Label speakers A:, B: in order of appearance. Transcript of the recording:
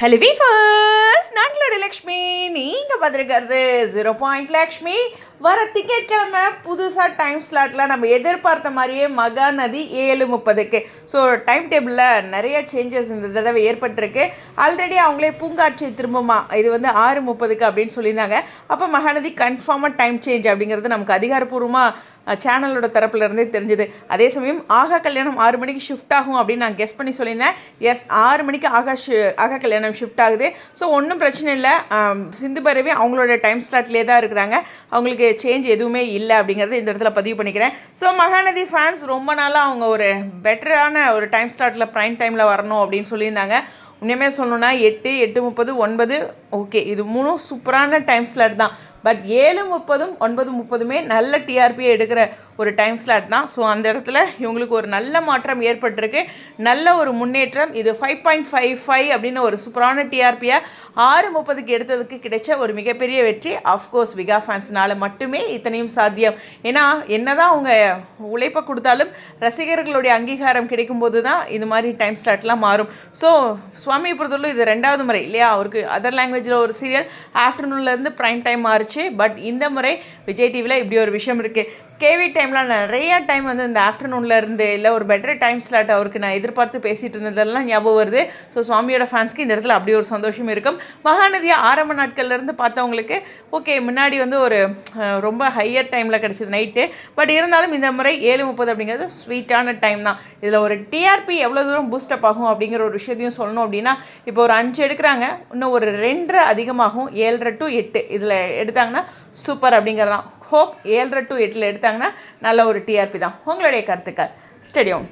A: Hello viewers, நாங்களோட Lakshmi. நீங்கள் பார்த்துருக்கிறது 0 லக்ஷ்மி. வர திங்கட்கிழமை புதுசாக டைம் ஸ்லாட்டில் நம்ம எதிர்பார்த்த மாதிரியே மகாநதி 7:30க்கு. ஸோ டைம் டேபிளில் நிறைய சேஞ்சஸ் இந்த தடவை ஏற்பட்டிருக்கு. ஆல்ரெடி அவங்களே பூங்காட்சி திரும்பமா இது வந்து 6:30க்கு அப்படின்னு சொல்லியிருந்தாங்க. அப்போ மகாநதி கன்ஃபார்மாக டைம் சேஞ்ச் அப்படிங்கிறது நமக்கு அதிகாரப்பூர்வமாக சேனலோட தரப்புலேருந்தே தெரிஞ்சுது. அதே சமயம் ஆகா கல்யாணம் 6 மணிக்கு ஷிஃப்ட் ஆகும் அப்படின்னு நான் கெஸ் பண்ணி சொல்லியிருந்தேன். எஸ், 6 மணிக்கு ஆகா கல்யாணம் ஷிஃப்ட் ஆகுது. ஸோ ஒன்றும் பிரச்சனை இல்லை. சிந்து பைரவி அவங்களோட டைம் ஸ்லாட்லேயே தான் இருக்கிறாங்க. அவங்களுக்கு சேஞ்ச் எதுவுமே இல்லை அப்படிங்கிறது இந்த இடத்துல பதிவு பண்ணிக்கிறேன். ஸோ மகாநதி ஃபேன்ஸ் ரொம்ப நாளாக அவங்க ஒரு பெட்டரான ஒரு டைம் ஸ்லாட்டில் ப்ரைம் டைமில் வரணும் அப்படின்னு சொல்லியிருந்தாங்க. உண்மையுமே சொல்லணுன்னா 8, 8:30, 9 ஓகே, இது 3 சூப்பரான டைம் ஸ்லாட் தான். பட் 7:30, 9:30 நல்ல டிஆர்பியை எடுக்கிற ஒரு டைம் ஸ்லாட் தான். ஸோ அந்த இடத்துல இவங்களுக்கு ஒரு நல்ல மாற்றம் ஏற்பட்டிருக்கு, நல்ல ஒரு முன்னேற்றம். இது 5.55 அப்படின்னு ஒரு சூப்பரான டிஆர்பியை 6:30க்கு எடுத்ததுக்கு கிடைச்ச ஒரு மிகப்பெரிய வெற்றி. ஆஃப்கோர்ஸ் விகா ஃபேன்ஸ்னால மட்டுமே இத்தனையும் சாத்தியம். ஏன்னா என்னதான் அவங்க உழைப்பை கொடுத்தாலும் ரசிகர்களுடைய அங்கீகாரம் கிடைக்கும்போது தான் இது மாதிரி டைம் ஸ்லாட்லாம் மாறும். ஸோ சுவாமியை பொறுத்தவரை இது 2வது முறை இல்லையா, அவருக்கு அதர் லாங்குவேஜில் ஒரு சீரியல் ஆஃப்டர்நூன்லேருந்து ப்ரைம் டைம் மாறுச்சு. பட் இந்த முறை விஜய் டிவியில் இப்படி ஒரு விஷயம் இருக்குது. கேவி டைமில் நிறையா டைம் வந்து இந்த ஆஃப்டர்நூனில் இருந்து இல்லை ஒரு பெட்டர் டைம் ஸ்லாட் அவருக்கு நான் எதிர்பார்த்து பேசிகிட்டு இருந்ததெல்லாம் ஞாபகம் வருது. ஸோ சுவாமியோட ஃபேன்ஸ்க்கு இந்த இடத்துல அப்படி ஒரு சந்தோஷம் இருக்கும். மகாநதியாக ஆரம்ப நாட்கள்லேருந்து பார்த்தவங்களுக்கு ஓகே, முன்னாடி வந்து ஒரு ரொம்ப ஹையர் டைமில் கிடச்சிது நைட்டு. பட் இருந்தாலும் இந்த முறை 7:30 அப்படிங்கிறது ஸ்வீட்டான டைம் தான். இதில் ஒரு டிஆர்பி எவ்வளோ தூரம் பூஸ்டப் ஆகும் அப்படிங்கிற ஒரு விஷயத்தையும் சொல்லணும் அப்படின்னா, இப்போ ஒரு 5 எடுக்கிறாங்க, இன்னும் ஒரு 2 அதிகமாகும். 7:30 to 8 இதில் எடுத்தாங்கன்னா சூப்பர் அப்படிங்கிறது தான். ஹோப் 7:30 to 8 எடுத்தாங்கன்னா நல்ல ஒரு டிஆர்பி தான். உங்களுடைய கருத்துக்கள் ஸ்டேடியம்.